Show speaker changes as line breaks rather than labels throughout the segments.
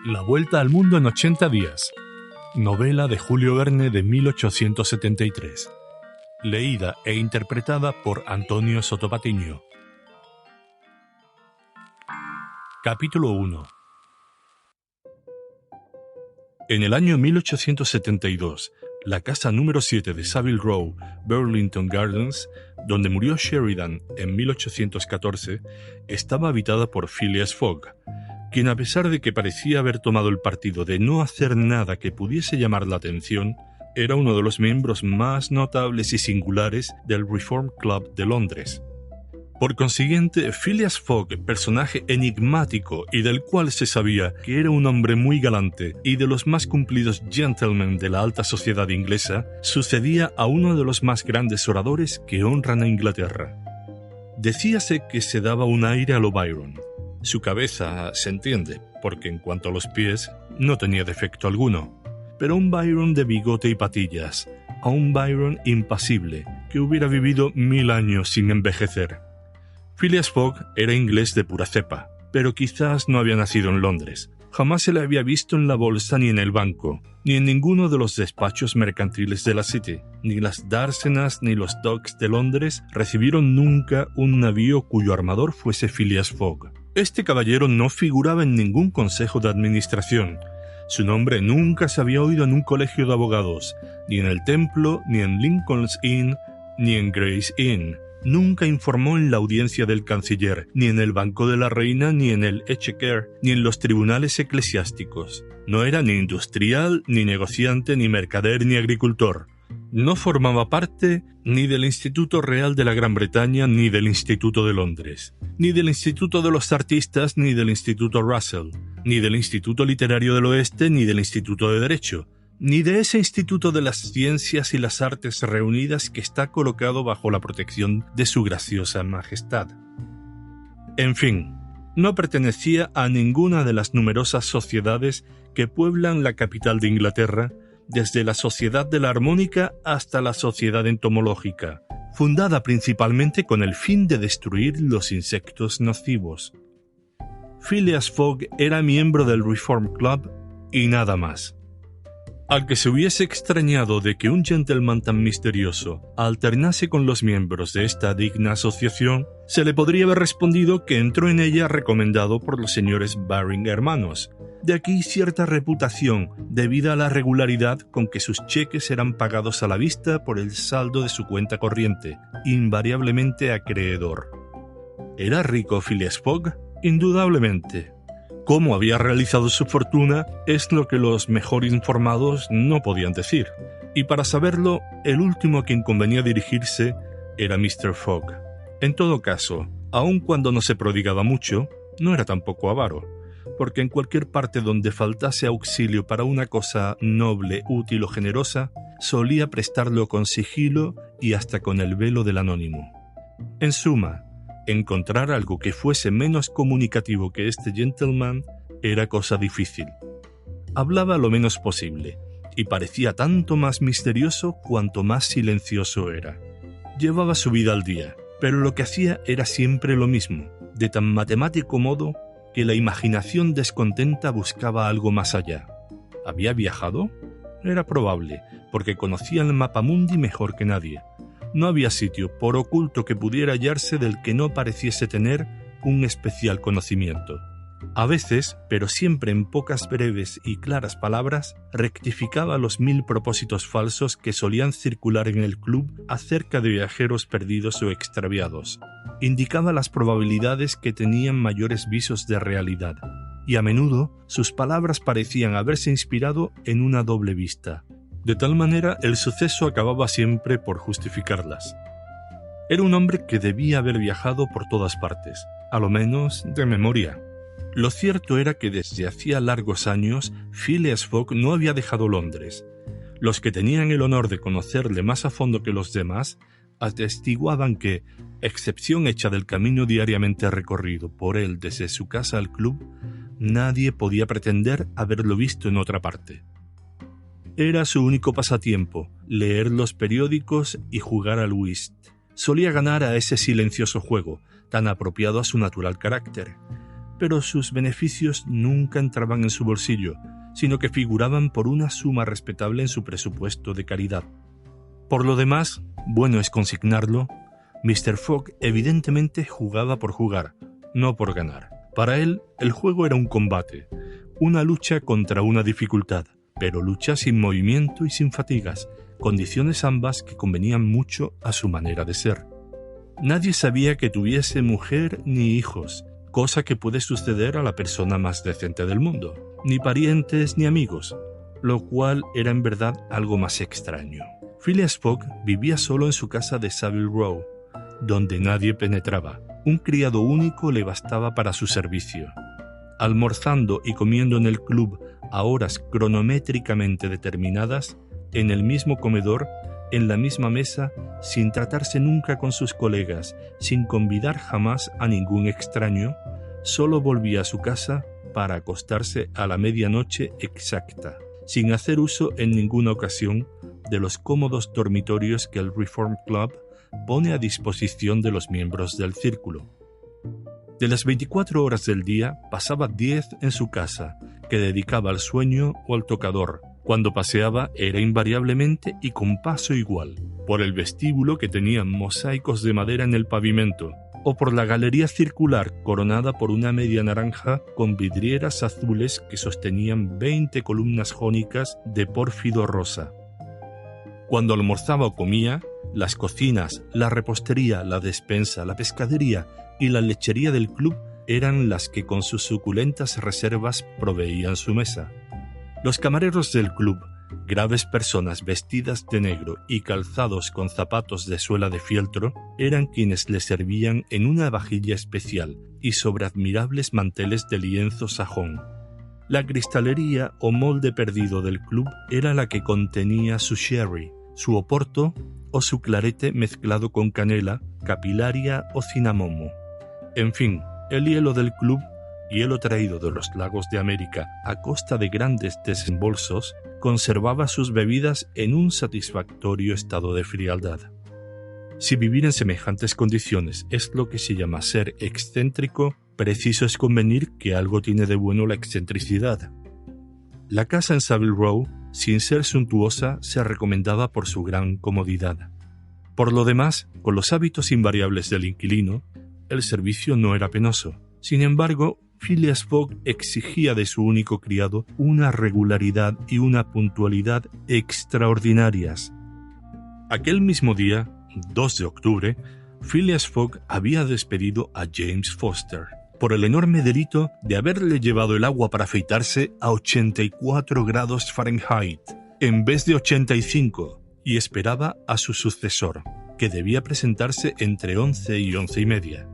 La vuelta al mundo en 80 días. Novela de Julio Verne de 1873. Leída e interpretada por Antonio Sotopatiño. Capítulo 1. En el año 1872, la casa número 7 de Savile Row, Burlington Gardens, donde murió Sheridan en 1814, estaba habitada por Phileas Fogg, quien, a pesar de que parecía haber tomado el partido de no hacer nada que pudiese llamar la atención, era uno de los miembros más notables y singulares del Reform Club de Londres. Por consiguiente, Phileas Fogg, personaje enigmático y del cual se sabía que era un hombre muy galante y de los más cumplidos gentlemen de la alta sociedad inglesa, sucedía a uno de los más grandes oradores que honran a Inglaterra. Decíase que se daba un aire a lo Byron. Su cabeza se entiende, porque en cuanto a los pies no tenía defecto alguno, pero un Byron de bigote y patillas, a un Byron impasible, que hubiera vivido 1000 años sin envejecer. Phileas Fogg era inglés de pura cepa, pero quizás no había nacido en Londres. Jamás se le había visto en la bolsa ni en el banco, ni en ninguno de los despachos mercantiles de la City. Ni las dársenas ni los docks de Londres recibieron nunca un navío cuyo armador fuese Phileas Fogg. Este caballero no figuraba en ningún consejo de administración. Su nombre nunca se había oído en un colegio de abogados, ni en el Templo, ni en Lincoln's Inn, ni en Gray's Inn. Nunca informó en la audiencia del canciller, ni en el Banco de la Reina, ni en el Exchequer, ni en los tribunales eclesiásticos. No era ni industrial, ni negociante, ni mercader, ni agricultor. No formaba parte ni del Instituto Real de la Gran Bretaña, ni del Instituto de Londres, ni del Instituto de los Artistas, ni del Instituto Russell, ni del Instituto Literario del Oeste, ni del Instituto de Derecho, ni de ese Instituto de las Ciencias y las Artes reunidas que está colocado bajo la protección de su graciosa majestad. En fin, no pertenecía a ninguna de las numerosas sociedades que pueblan la capital de Inglaterra, desde la Sociedad de la Armónica hasta la Sociedad Entomológica, fundada principalmente con el fin de destruir los insectos nocivos. Phileas Fogg era miembro del Reform Club y nada más. Al que se hubiese extrañado de que un gentleman tan misterioso alternase con los miembros de esta digna asociación, se le podría haber respondido que entró en ella recomendado por los señores Baring hermanos. De aquí cierta reputación debida a la regularidad con que sus cheques eran pagados a la vista por el saldo de su cuenta corriente, invariablemente acreedor. ¿Era rico Phileas Fogg? Indudablemente. Cómo había realizado su fortuna es lo que los mejor informados no podían decir, y para saberlo, el último a quien convenía dirigirse era Mr. Fogg. En todo caso, aun cuando no se prodigaba mucho, no era tampoco avaro, porque en cualquier parte donde faltase auxilio para una cosa noble, útil o generosa, solía prestarlo con sigilo y hasta con el velo del anónimo. En suma, encontrar algo que fuese menos comunicativo que este gentleman era cosa difícil. Hablaba lo menos posible, y parecía tanto más misterioso cuanto más silencioso era. Llevaba su vida al día, pero lo que hacía era siempre lo mismo, de tan matemático modo que la imaginación descontenta buscaba algo más allá. ¿Había viajado? Era probable, porque conocía el mapamundi mejor que nadie. No había sitio, por oculto que pudiera hallarse, del que no pareciese tener un especial conocimiento. A veces, pero siempre en pocas breves y claras palabras, rectificaba los 1000 propósitos falsos que solían circular en el club acerca de viajeros perdidos o extraviados. Indicaba las probabilidades que tenían mayores visos de realidad, y a menudo sus palabras parecían haberse inspirado en una doble vista. De tal manera, el suceso acababa siempre por justificarlas. Era un hombre que debía haber viajado por todas partes, a lo menos de memoria. Lo cierto era que desde hacía largos años Phileas Fogg no había dejado Londres. Los que tenían el honor de conocerle más a fondo que los demás atestiguaban que, excepción hecha del camino diariamente recorrido por él desde su casa al club, nadie podía pretender haberlo visto en otra parte. Era su único pasatiempo, leer los periódicos y jugar al whist. Solía ganar a ese silencioso juego, tan apropiado a su natural carácter. pero sus beneficios nunca entraban en su bolsillo, sino que figuraban por una suma respetable en su presupuesto de caridad. Por lo demás, bueno es consignarlo, Mr. Fogg evidentemente jugaba por jugar, no por ganar. Para él, el juego era un combate, una lucha contra una dificultad, pero lucha sin movimiento y sin fatigas, condiciones ambas que convenían mucho a su manera de ser. Nadie sabía que tuviese mujer ni hijos, cosa que puede suceder a la persona más decente del mundo, ni parientes ni amigos, lo cual era en verdad algo más extraño. Phileas Fogg vivía solo en su casa de Savile Row, donde nadie penetraba. Un criado único le bastaba para su servicio. Almorzando y comiendo en el club a horas cronométricamente determinadas, en el mismo comedor, en la misma mesa, sin tratarse nunca con sus colegas, sin convidar jamás a ningún extraño, solo volvía a su casa para acostarse a la medianoche exacta, sin hacer uso en ninguna ocasión de los cómodos dormitorios que el Reform Club pone a disposición de los miembros del círculo. De las 24 horas del día, pasaba 10 en su casa, que dedicaba al sueño o al tocador. Cuando paseaba era invariablemente y con paso igual, por el vestíbulo que tenía mosaicos de madera en el pavimento, o por la galería circular coronada por una media naranja con vidrieras azules que sostenían 20 columnas jónicas de pórfido rosa. Cuando almorzaba o comía, las cocinas, la repostería, la despensa, la pescadería y la lechería del club eran las que con sus suculentas reservas proveían su mesa. Los camareros del club, graves personas vestidas de negro y calzados con zapatos de suela de fieltro, eran quienes le servían en una vajilla especial y sobre admirables manteles de lienzo sajón. La cristalería o molde perdido del club era la que contenía su sherry, su oporto o su clarete mezclado con canela, capilaria o cinamomo. En fin, el hielo del club, hielo traído de los lagos de América a costa de grandes desembolsos, conservaba sus bebidas en un satisfactorio estado de frialdad. Si vivir en semejantes condiciones es lo que se llama ser excéntrico, preciso es convenir que algo tiene de bueno la excentricidad. La casa en Savile Row, sin ser suntuosa, se recomendaba por su gran comodidad. Por lo demás, con los hábitos invariables del inquilino, el servicio no era penoso. Sin embargo, Phileas Fogg exigía de su único criado una regularidad y una puntualidad extraordinarias. Aquel mismo día, 2 de octubre, Phileas Fogg había despedido a James Foster por el enorme delito de haberle llevado el agua para afeitarse a 84 grados Fahrenheit en vez de 85 y esperaba a su sucesor, que debía presentarse entre 11 y 11:30.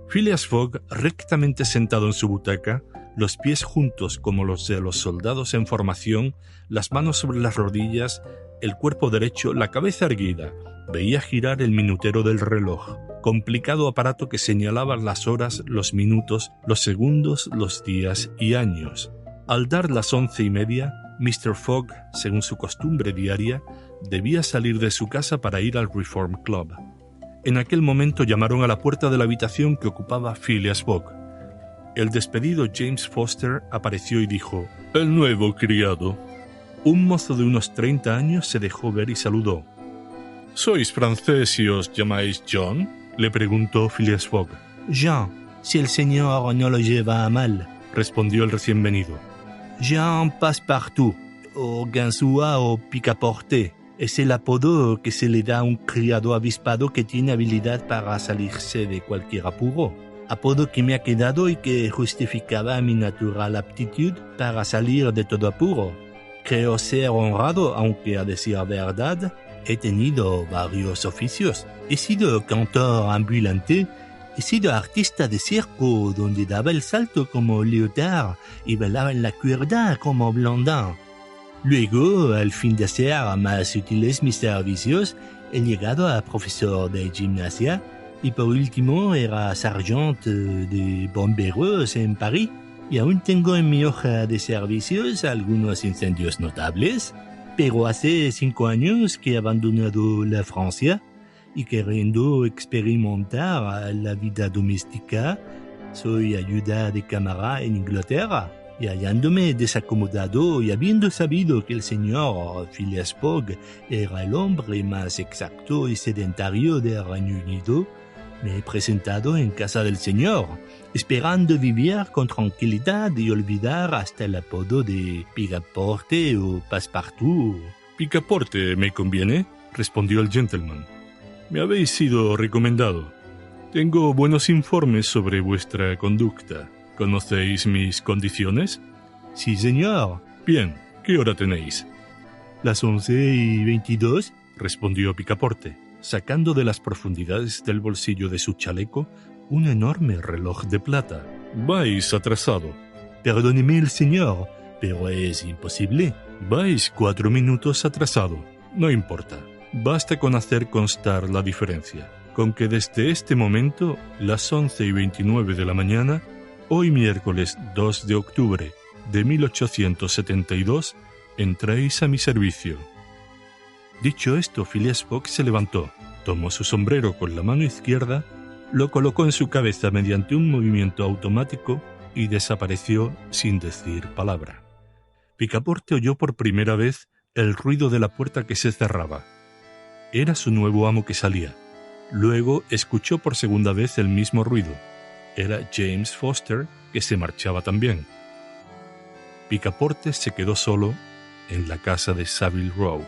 Phileas Fogg, rectamente sentado en su butaca, los pies juntos como los de los soldados en formación, las manos sobre las rodillas, el cuerpo derecho, la cabeza erguida, veía girar el minutero del reloj, complicado aparato que señalaba las horas, los minutos, los segundos, los días y años. Al dar las 11:30, Mr. Fogg, según su costumbre diaria, debía salir de su casa para ir al Reform Club. En aquel momento llamaron a la puerta de la habitación que ocupaba Phileas Fogg. El despedido James Foster apareció y dijo: «El nuevo criado». Un mozo de unos 30 años se dejó ver y saludó. «¿Sois francés y os llamáis John?», le preguntó Phileas Fogg. «Jean, si el señor no lo lleva a mal», respondió el recién venido. «Jean Passepartout, o Ganzúa o Picaporte. Es el apodo que se le da a un criado avispado que tiene habilidad para salirse de cualquier apuro. Apodo que me ha quedado y que justificaba mi natural aptitud para salir de todo apuro. Creo ser honrado, aunque a decir verdad, he tenido varios oficios. He sido cantor ambulante, he sido artista de circo donde daba el salto como Léotard y bailaba en la cuerda como Blondin. Luego, al fin de hacer más útiles mis servicios, he llegado a profesor de gimnasia y por último era sargento de bomberos en París. Y aún tengo en mi hoja de servicios algunos incendios notables, pero hace 5 años que he abandonado la Francia y queriendo experimentar la vida doméstica,
Soy ayuda de cámara en Inglaterra, y hallándome desacomodado y habiendo sabido que el señor Phileas Fogg era el hombre más exacto y sedentario del Reino Unido, me he presentado en casa del señor, esperando vivir con tranquilidad y olvidar hasta el apodo de Picaporte o Passepartout.
Picaporte me conviene, respondió el gentleman. Me habéis sido recomendado. Tengo buenos informes sobre vuestra conducta. ¿Conocéis mis condiciones?
Sí, señor.
Bien, ¿qué hora tenéis?
Las 11:22,
respondió Picaporte, sacando de las profundidades del bolsillo de su chaleco un enorme reloj de plata. Vais atrasado.
Perdóneme el señor, pero es imposible.
Vais 4 minutos atrasado. No importa. Basta con hacer constar la diferencia. Con que desde este momento, las 11:29 de la mañana, hoy miércoles 2 de octubre de 1872, entréis a mi servicio. Dicho esto, Phileas Fogg se levantó, tomó su sombrero con la mano izquierda, lo colocó en su cabeza mediante un movimiento automático y desapareció sin decir palabra. Picaporte oyó por primera vez el ruido de la puerta que se cerraba. Era su nuevo amo que salía. Luego escuchó por segunda vez el mismo ruido. Era James Foster, que se marchaba también. Picaporte se quedó solo en la casa de Savile Row.